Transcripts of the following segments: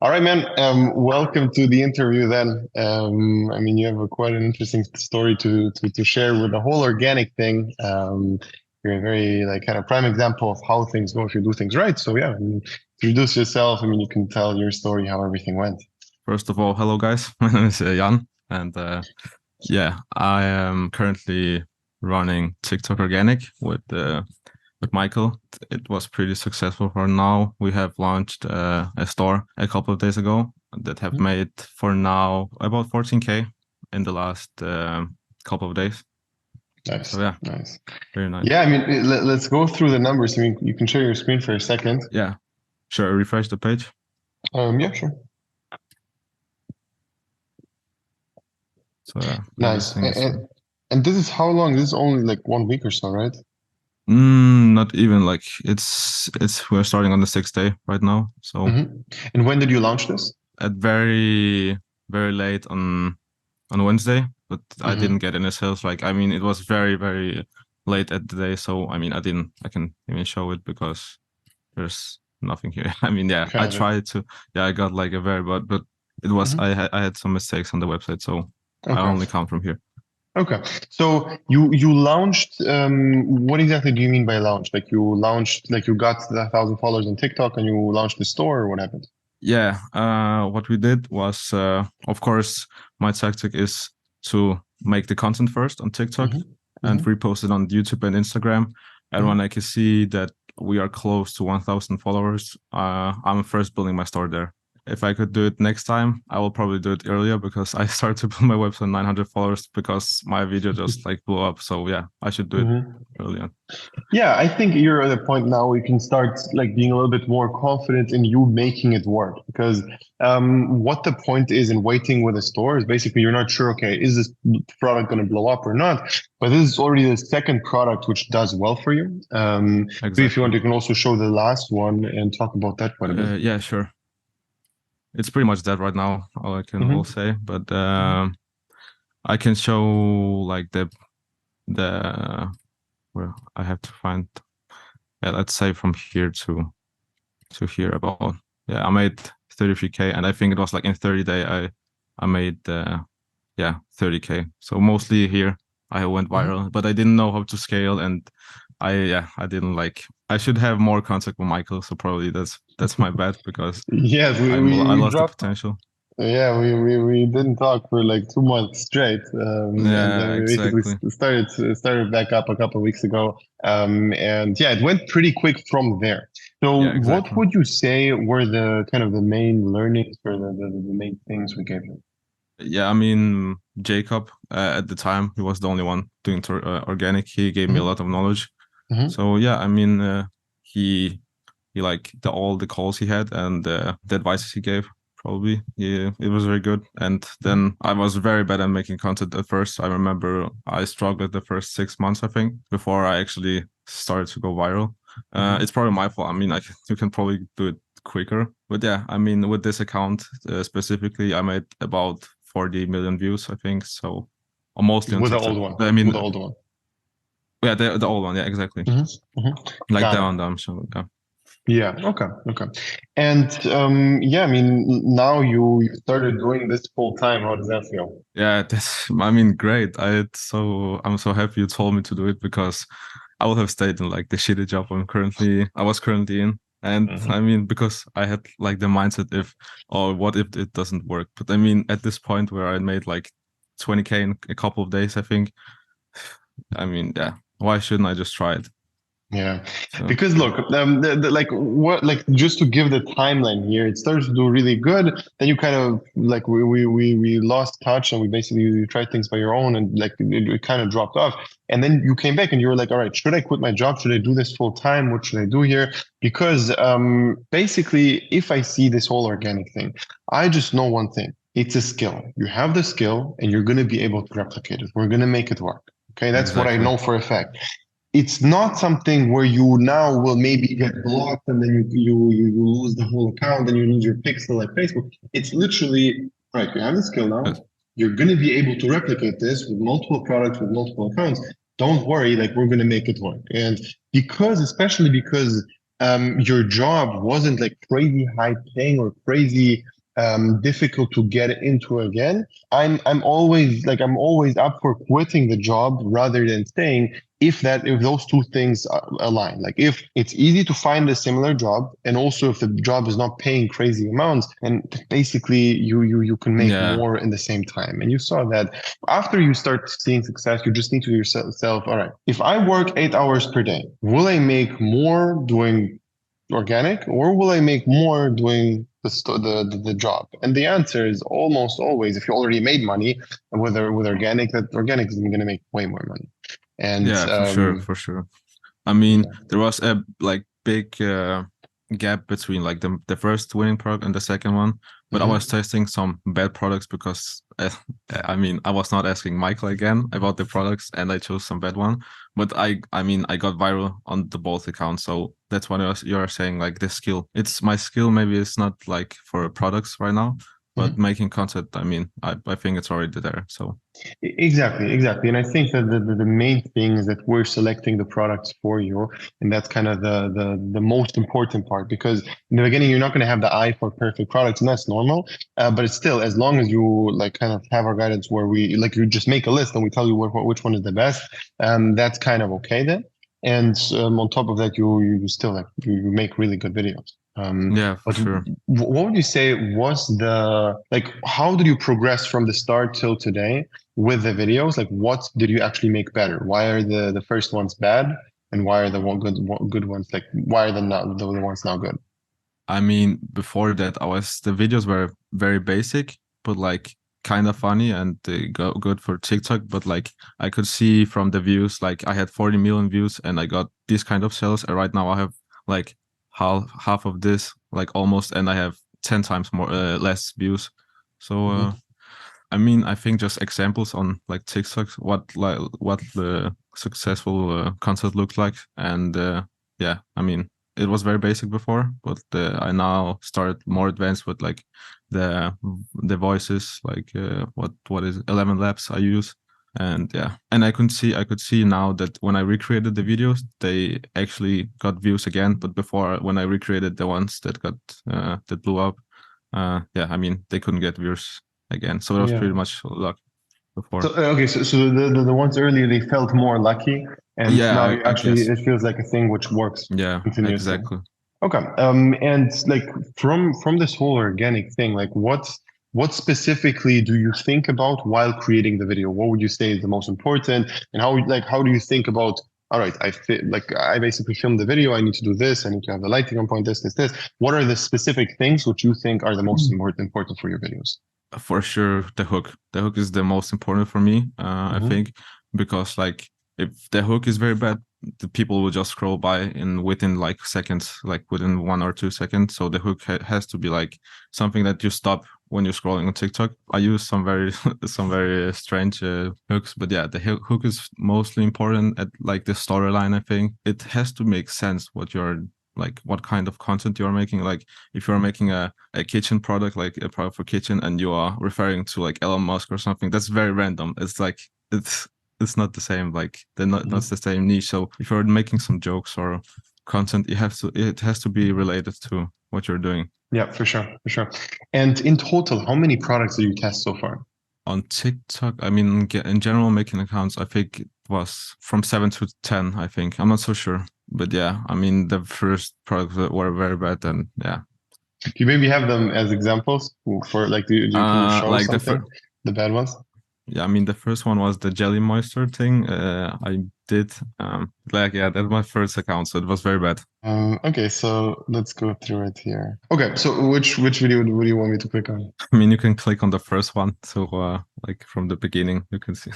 All right, man. Welcome to the interview then. You have quite an interesting story to share with the whole organic thing. You're a very like kind of prime example of how things go if you do things right. So yeah, introduce yourself. You can tell your story, how everything went. First of all, hello guys. My name is Jan, and yeah, I am currently running TikTok Organic with Michael. It was pretty successful for now. We have launched a store a couple of days ago that have Mhm. made for now about 14K in the last couple of days. So Nice, yeah, nice. very nice. Yeah, let's go through the numbers. You can share your screen for a second. Yeah, sure. Refresh the page. Yeah, sure. So yeah, Nice. everything is. And this is how long? This is only like 1 week or so, right? Not even like it's we're starting on the sixth day right now. So And when did you launch this? at very late on Wednesday, but I didn't Hmm. get any sales. Like it was very late at the day, so I can even show it because there's nothing here. Yeah, I Got it. tried to. Yeah, I got like a very but it was Hmm. I had some mistakes on the website, so I Okay. only count from here. Okay. So you launched. What exactly do you mean by launch? Like you launched, like you got the 1,000 followers on TikTok and you launched the store, or what happened? Yeah, what we did was, of course, my tactic is to make the content first on TikTok Hmm. and Hmm. repost it on YouTube and Instagram. And when I Hmm. can see that we are close to 1,000 followers, I'm first building my store there. If I could do it next time, I will probably do it earlier because I started to build my website 900 followers because my video just like blew up. So yeah, I should do it Hmm. early on. Yeah, I think you're at a point now where you can start like being a little bit more confident in you making it work. Because what the point is in waiting with a store is basically you're not sure, okay, is this product going to blow up or not? But this is already the second product which does well for you. So if you Exactly. want, you can also show the last one and talk about that quite a bit. Yeah, sure. It's pretty much that right now, all I can will Hmm. say. But Hmm. I can show like the where I have to find, yeah, let's say from here to here about, yeah, I made 33K, and I think it was like in 30 day I made yeah, 30K. So mostly here I went Hmm. viral, but I didn't know how to scale, and I didn't like, I should have more contact with Michael, so probably that's my bad because Yes, I we lost the dropped. potential. Yeah, we didn't talk for like 2 months straight, and then Yeah, we basically exactly. started back up a couple of weeks ago, and yeah, it went pretty quick from there. So, Yeah, what exactly. would you say were the kind of the main learnings or the main things we gave you? Yeah, Jacob, at the time, he was the only one doing organic. He gave me a Hmm. lot of knowledge. Hmm. So yeah, he he like all the calls he had and the advices he gave. Probably, yeah, it was very good. And then I was very bad at making content at first. I remember I struggled the first 6 months, I think, before I actually started to go viral. It's Hmm. probably my fault. You can probably do it quicker. But yeah, with this account specifically, I made about 40 million views, I think. So, mostly on With the TikTok. old one, I with mean, the old one. yeah, the old one. Yeah, exactly. Hmm. Hmm. Like Got that it. on them. So yeah. Yeah. Okay. Okay. And yeah, now you started doing this full time. How does that feel? Yeah, that's, great. I'm so happy you told me to do it because I would have stayed in like the shitty job I was currently in. And Hmm. because I had like the mindset or what if it doesn't work? But at this point where I made like 20K in a couple of days, I think, yeah, why shouldn't I just try it? Yeah, So, because look, like what, like just to give the timeline here, it started to do really good. Then you kind of like we lost touch and we basically you tried things by your own and like it kind of dropped off. And then you came back and you were like, all right, should I quit my job? Should I do this full time? What should I do here? Because basically, if I see this whole organic thing, I just know one thing. It's a skill. You have the skill and you're going to be able to replicate it. We're going to make it work. Okay, that's what I exactly. know for a fact. It's not something where you now will maybe get blocked and then you lose the whole account and you lose your pixel like Facebook. It's literally right. You have the skill Yes. now. You're going to be able to replicate this with multiple products with multiple accounts. Don't worry, like we're going to make it work. And especially because your job wasn't like crazy high paying or crazy difficult to get into again, I'm always up for quitting the job rather than staying if those two things align. Like if it's easy to find a similar job, and also if the job is not paying crazy amounts, and basically you can make Yeah, more in the same time. And you saw that after you start seeing success, you just need to yourself, all right, if I work 8 hours per day, will I make more doing organic, or will I make more doing the job? And the answer is almost always, if you already made money with organic, that organic is going to make way more money. And yeah, for sure, for sure. I mean, yeah. there was a like big gap between like the first winning product and the second one, but I was Mhm. testing some bad products because I mean I was not asking Michael again about the products, and I chose some bad one. But I mean I got viral on the both accounts, so that's what you're saying. Like the skill, it's my skill. Maybe it's not like for products right now, but Mhm. making content. I mean I think it's already there. So Exactly, exactly. And I think that the main thing is that we're selecting the products for you. And that's kind of the most important part, because in the beginning, you're not going to have the eye for perfect products, and that's normal. But it's still, as long as you like kind of have our guidance where we like you just make a list and we tell you which one is the best, that's kind of okay then. And on top of that, you still like you make really good videos. yeah, for But sure. what would you say was the like? How did you progress from the start till today with the videos? Like, what did you actually make better? Why are the first ones bad, and why are the good ones like? Why are the ones now good? I mean, before that, the videos were very basic, but like kind of funny, and they go good for TikTok. But like I could see from the views, like I had 40 million views, and I got this kind of sales. And right now I have like half of this, like almost, and I have 10 times more less views. So Mhm. I mean, I think just examples on like TikTok, what the successful content looks like, and yeah, I mean, it was very basic before, but I now start more advanced with like the the voices, like what is 11 Labs I use, and yeah, and I could see now that when I recreated the videos, they actually got views again, but before when I recreated the ones that blew up, yeah, I mean, they couldn't get views again. So it was pretty Yeah. much luck So before. okay, so the ones earlier they felt more lucky, and Yeah, now you I actually guess. it feels like a thing which works Yeah, continuously. exactly. Okay. And like from this whole organic thing, like what specifically do you think about while creating the video? What would you say is the most important? And how do you think about, all right, I basically filmed the video, I need to do this, I need to have the lighting on point, this. What are the specific things which you think are the most important for your videos? For sure, the hook. The hook is the most important for me, I Hmm. think, because like if the hook is very bad, the people will just scroll by in within like seconds, like within 1 or 2 seconds. So the hook has to be like something that you stop when you're scrolling on TikTok. I use some very some very strange hooks, but yeah, the hook is mostly important at like the storyline. I think it has to make sense what you're like, what kind of content you're making. Like if you're making a kitchen product, like a product for kitchen, and you are referring to like Elon Musk or something, that's very random. It's like it's not the same. Like they're not the same niche. So if you're making some jokes or content, it has to be related to what you're doing. Yeah, for sure, for sure. And in total, how many products did you test so far? On TikTok, I mean, in general, making accounts, I think it was from 7 to 10. I think I'm not so sure, but yeah, I mean, the first products were very bad, and yeah, Do you maybe have them as examples for like, can you show like something? The bad ones? yeah, I mean, the first one was the jelly moisture thing. I did like yeah, that's my first account, so it was very bad. Okay, so let's go through it here. Okay, so which video would you want me to click on? I mean, you can click on the first one, so like from the beginning, you can see.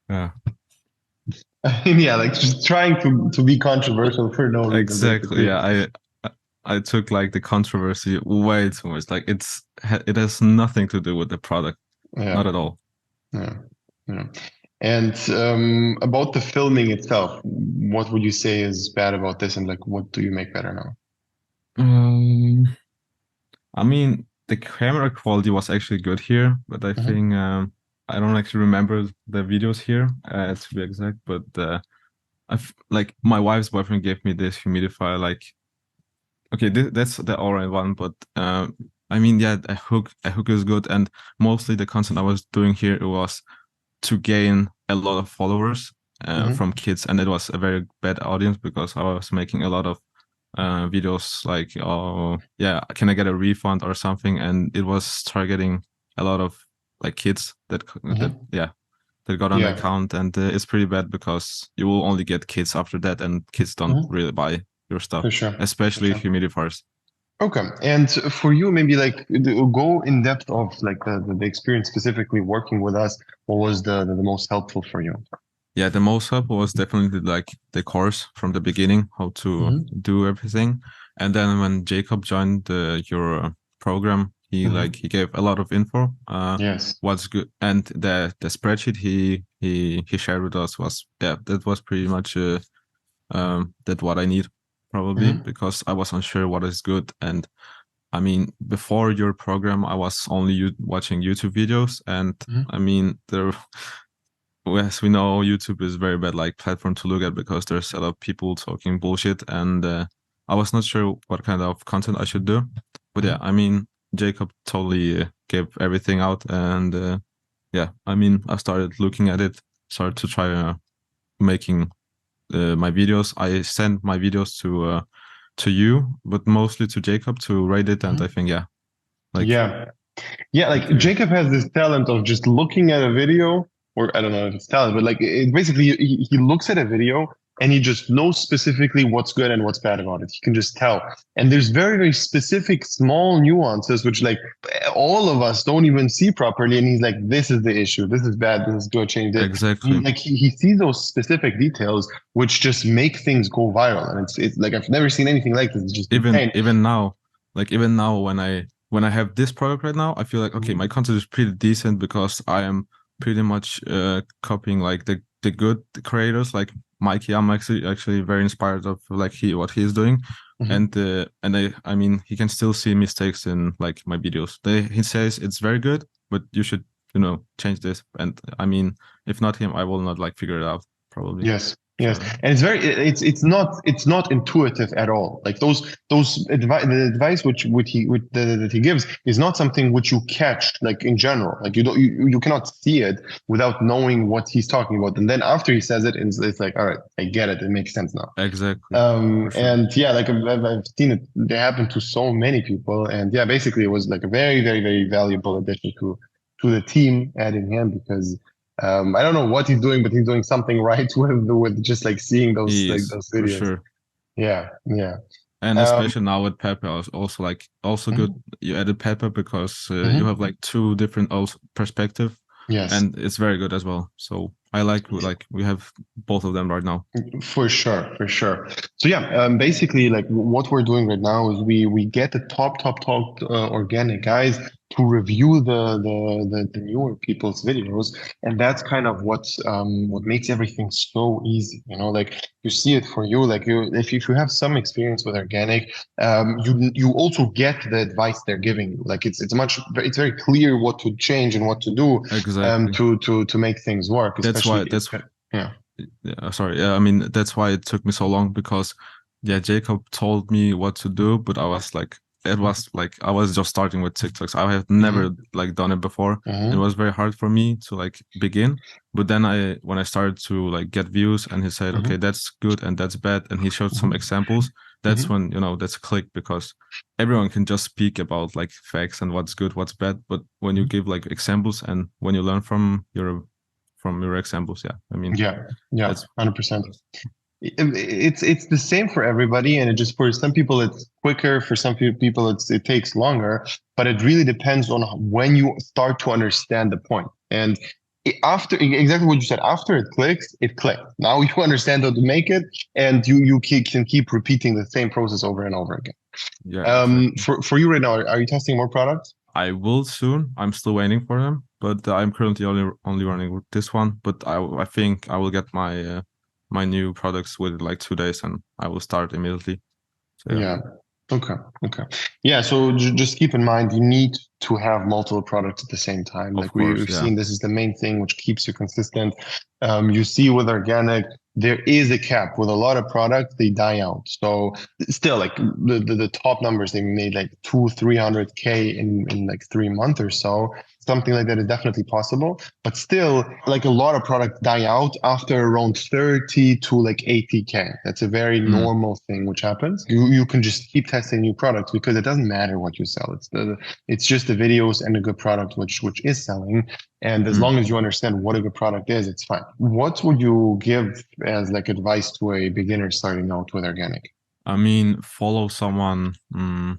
Yeah, Yeah, like just trying to be controversial for no reason, exactly. basically. Yeah, I took like the controversy way too much. Like it has nothing to do with the product, not Yeah, at all. yeah, yeah. And about the filming itself, what would you say is bad about this, and like what do you make better now? Um, I mean, the camera quality was actually good here, but I Hmm. think I don't actually remember the videos here, to be exact, but like my wife's boyfriend gave me this humidifier. Like, okay, that's the all-right one, but I mean, yeah, a hook is good, and mostly the content I was doing here it was to gain a lot of followers Hmm. from kids, and it was a very bad audience because I was making a lot of videos like, oh yeah, can I get a refund or something, and it was targeting a lot of like kids that Hmm. yeah that got on the Yeah. account, and it's pretty bad because you will only get kids after that, and kids don't Hmm. really buy your stuff, For sure. For especially sure. humidifiers. Okay. And for you, maybe like go in depth of like the experience specifically working with us. What was the most helpful for you? Yeah, the most help was definitely like the course from the beginning, how to Hmm. do everything. And then when Jacob joined your program, he Hmm. gave a lot of info. Yes. What's good, and the spreadsheet he shared with us was, yeah, that was pretty much that what I need probably, Hmm. because I was unsure what is good. And I mean, before your program, I was only watching YouTube videos, and Hmm. I mean there. Yes, we know YouTube is very bad like platform to look at because there's a lot of people talking bullshit, and I was not sure what kind of content I should do. But yeah, Hmm. I mean, Jacob totally gave everything out, and yeah, I mean, I started looking at it, started to try making my videos. I sent my videos to you, but mostly to Jacob to rate it, and I Hmm. think yeah, like Yeah. Yeah, like like Jacob has this talent of just looking at a video, or I don't know if it's talent, but like it basically he looks at a video and he just knows specifically what's good and what's bad about it. He can just tell. And there's very, very specific small nuances which like all of us don't even see properly. And he's like, this is the issue, this is bad, this is good, change this. exactly. Like he sees those specific details which just make things go viral. And it's like I've never seen anything like this. It's just even insane. even now even now when I have this product right now, I feel like, okay, my content is pretty decent because I am pretty much copying like the good creators like Mikey. I'm actually very inspired of like what he is doing. Mhm. And I mean, he can still see mistakes in like my videos. He says it's very good, but you should, change this. And I mean, if not him, I will not like figure it out probably. Yes, yes, So and it's not intuitive at all. Like the advice that he gives is not something which you catch like in general. Like you cannot see it without knowing what he's talking about. And then after he says it, it's like, all right, I get it. It makes sense now. exactly, for sure. And yeah, like I've seen it. They happen to so many people, and yeah, basically it was like a very, very, very valuable addition to the team adding him because I don't know what he's doing, but he's doing something right with just like seeing He is those for videos. sure. Yeah, yeah. And Um, especially now with Pepper, I was also like also good. mhm, You added Pepper because you have mhm. like two different also perspective, Yes. and it's very good as well. So I like we have both of them right now. For sure, for sure. So yeah, basically, like what we're doing right now is we get the top organic guys to review the newer people's videos, and that's kind of what makes everything so easy. You know, like you see it for you. Like you, if you have some experience with organic, you also get the advice they're giving you. Like it's very clear what to change and what to do Exactly. to make things work, That's especially why if that's yeah. Yeah, sorry. Yeah, I mean that's why it took me so long because yeah, Jacob told me what to do, but I was like, it was like I was just starting with TikToks. I have never Hmm. like done it before, and it Hmm. was very hard for me to like begin. But then when I started to like get views, and he said, okay, Hmm. that's good and that's bad, and he showed some Hmm. examples. That's Hmm. when that's a click because everyone can just speak about like facts and what's good, what's bad. But when you give like examples and when you learn from your examples, yeah, I mean Yeah, yeah, that's 100%. It's the same for everybody, and it just for some people it's quicker, for some people it takes longer, but it really depends on when you start to understand the point. And after exactly what you said, after it clicks, it clicked. Now you understand how to make it, and can keep repeating the same process over and over again. yeah, exactly. For you right now, are you testing more products? I will soon. I'm still waiting for them, but I'm currently only running with this one. But I think I will get my new products within like 2 days, and I will start immediately. So yeah. Yeah. Okay. Okay. Yeah. So just keep in mind, you need to have multiple products at the same time. Of Like course, we've yeah. seen, this is the main thing which keeps you consistent. You see with organic, there is a cap. With a lot of products, they die out. So still, like the top numbers, they made like 300K in like 3 months or so. Something like that is definitely possible. But still, like a lot of products die out after around 30 to like 80K. That's a very Mm, normal thing which happens. You can just keep testing new products because it doesn't matter what you sell. It's just the videos and a good product which is selling. And as mm. long as you understand what a good product is, it's fine. What would you give as like advice to a beginner starting out with organic? I mean, follow someone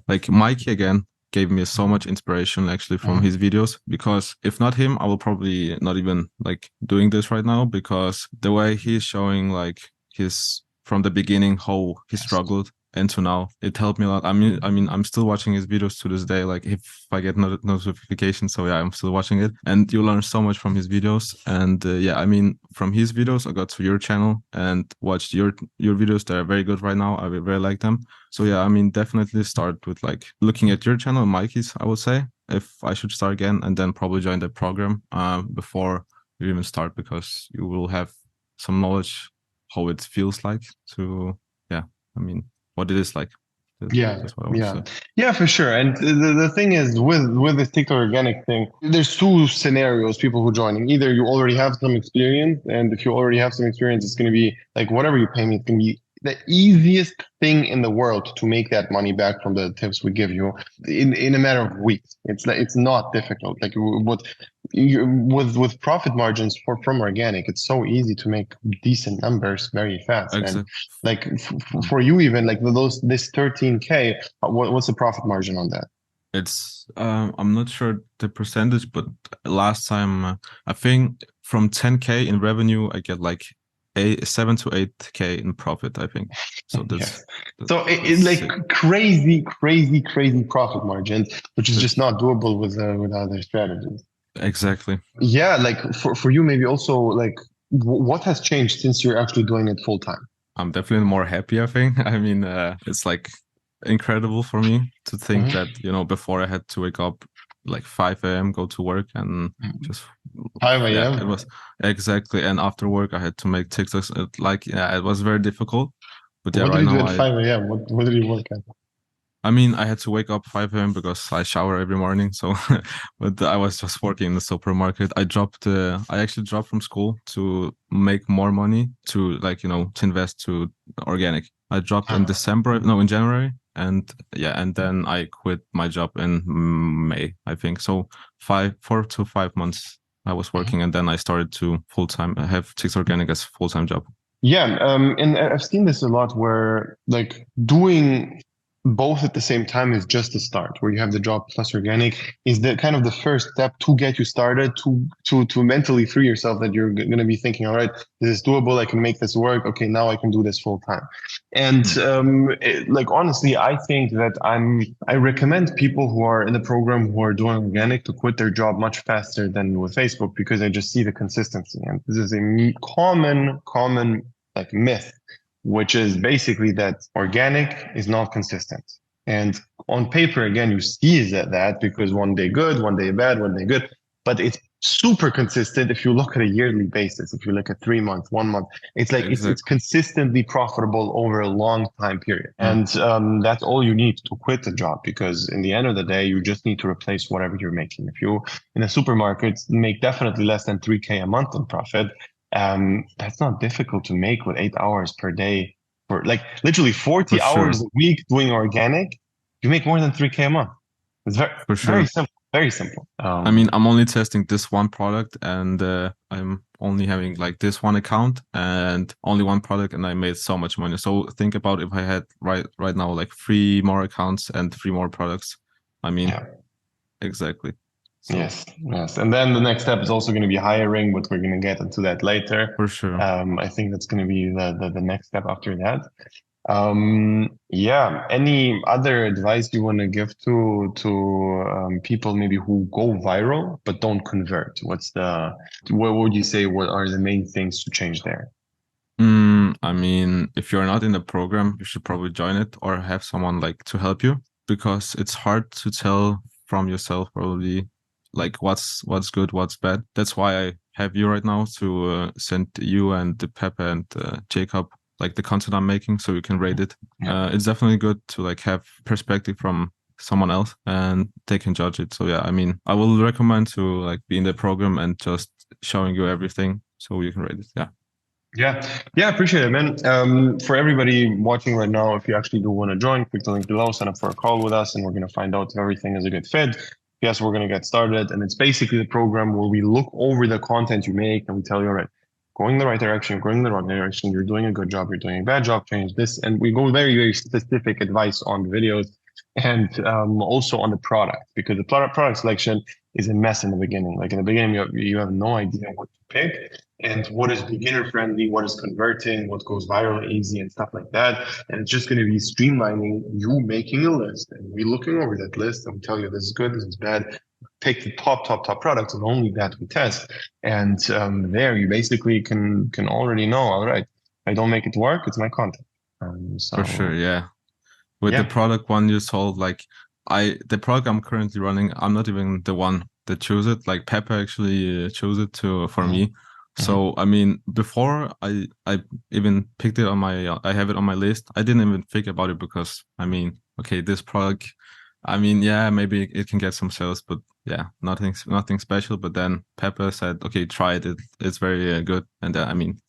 like Mikey again gave me so much inspiration actually from Mhm. his videos, because if not him, I will probably not even like doing this right now, because the way he's showing like his from the beginning how he Yes. struggled and to now, it helped me a lot. I mean, I'm still watching his videos to this day. Like if I get notifications, so yeah, I'm still watching it, and you learn so much from his videos. And yeah, I mean, from his videos, I got to your channel and watched your videos. They're very good right now. I very like them. So yeah, I mean, definitely start with like looking at your channel, Mikey's, I would say, if I should start again, and then probably join the program before you even start, because you will have some knowledge how it feels like to, yeah, I mean, what it is like. Yeah, That's what I want to yeah, say. yeah, for sure. And the thing is, with this TikTok organic thing, there's two scenarios. People who joining, either you already have some experience, and if you already have some experience, it's going to be like whatever you pay me, it's going to be the easiest thing in the world to make that money back from the tips we give you in a matter of weeks. It's not difficult. Like what with profit margins from organic, it's so easy to make decent numbers very fast. And Exactly. like for you, even like those this 13K, what's the profit margin on that? It's I'm not sure the percentage, but last time I think from 10K in revenue, I get like 7 to 8K in profit, I think. So Yes. that, So that's like sick. crazy profit margins, which is just That's not doable with other strategies. exactly. Yeah, like for you, maybe also like what has changed since you're actually doing it full time? I'm definitely more happy, I think. I mean, it's like incredible for me to think that, Mhm. before I had to wake up like 5 a.m., go to work and just, 5 yeah, a.m. it was exactly. And after work, I had to make TikToks. Like, yeah, it was very difficult. But yeah, What did right you do now at 5 a.m.? What did you work at? I mean, I had to wake up 5 a.m. because I shower every morning. So, but I was just working in the supermarket. I actually dropped from school to make more money to like, to invest to organic. I dropped in Huh. December, no, in January. And yeah, and then I quit my job in May, I think. So 4 to 5 months I was working, and then I started to full time have Chicks Organic as full time job. Yeah, and I've seen this a lot where like doing both at the same time is just a start, where you have the job plus organic is the kind of the first step to get you started to mentally free yourself that you're going to be thinking, all right, this is doable, I can make this work. Okay, now I can do this full time. And Mm, like honestly, I think that I recommend people who are in the program who are doing organic to quit their job much faster than with Facebook because I just see the consistency. And this is a common like myth, which is basically that organic is not consistent. And on paper, again, you see that because one day good, one day bad, one day good, but it's super consistent if you look at a yearly basis. If you look at 3 months, 1 month, it's like it's exactly. consistently profitable over a long time period. Mm, And that's all you need to quit the job because in the end of the day, you just need to replace whatever you're making. If you in a supermarket make definitely less than 3K a month in profit, that's not difficult to make with 8 hours per day for like literally for 40 hours sure. a week doing organic. You make more than 3K a month. It's For very sure. simple, very simple. I mean, I'm only testing this one product, and I'm only having like this one account and only one product, and I made so much money. So think about if I had right now like three more accounts and three more products. I mean, Yeah. exactly. So Yes, yes. And then the next step is also going to be hiring, but we're going to get into that later. for sure. I think that's going to be the next step after that. Yeah. Any other advice you want to give to people maybe who go viral but don't convert? What would you say? What are the main things to change there? I mean, if you're not in the program, you should probably join it or have someone like to help you, because it's hard to tell from yourself probably like what's good, what's bad. That's why I have you right now to send you and the Pepe and Jacob like the content I'm making so you can rate it. Yeah. It's definitely good to like have perspective from someone else and they can judge it. So yeah, I mean, I will recommend to like be in the program and just showing you everything so you can rate it. Yeah. Yeah, yeah, appreciate it, man. For everybody watching right now, if you actually do want to join, click the link below, sign up for a call with us, and we're going to find out if everything is a good fit. Yes, we're going to get started. And it's basically the program where we look over the content you make and we tell you, all right, going in the right direction, you're going in the wrong direction, you're doing a good job, you're doing a bad job, change this. And we go very, very specific advice on the videos and also on the product, because the product selection is a mess in the beginning. Like in the beginning, you have no idea what to pick and what is beginner friendly, what is converting, what goes viral easy, and stuff like that. And it's just going to be streamlining you making a list and we looking over that list and we tell you this is good, this is bad. Pick the top products, and only that we test. And there you basically can already know. All right, I don't make it work. It's my content. For sure, So yeah. With the yeah. product one you sold, like the product I'm currently running, I'm not even the one that chose it. Like Pepper actually chose it to for Mhm, me. mhm. So I mean, before I even picked it on my, I have it on my list. I didn't even think about it because I mean, okay, this product, I mean, yeah, maybe it can get some sales, but yeah, nothing special. But then Pepper said, okay, try it. It's very good, and I mean,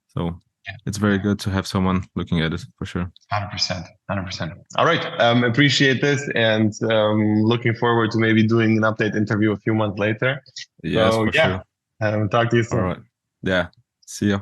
so it's very Yeah. good to have someone looking at it for sure. 100%, 100%. All right. Appreciate this and looking forward to maybe doing an update interview a few months later. Yes, So for yeah, sure. talk to you All soon. right. Yeah. See ya.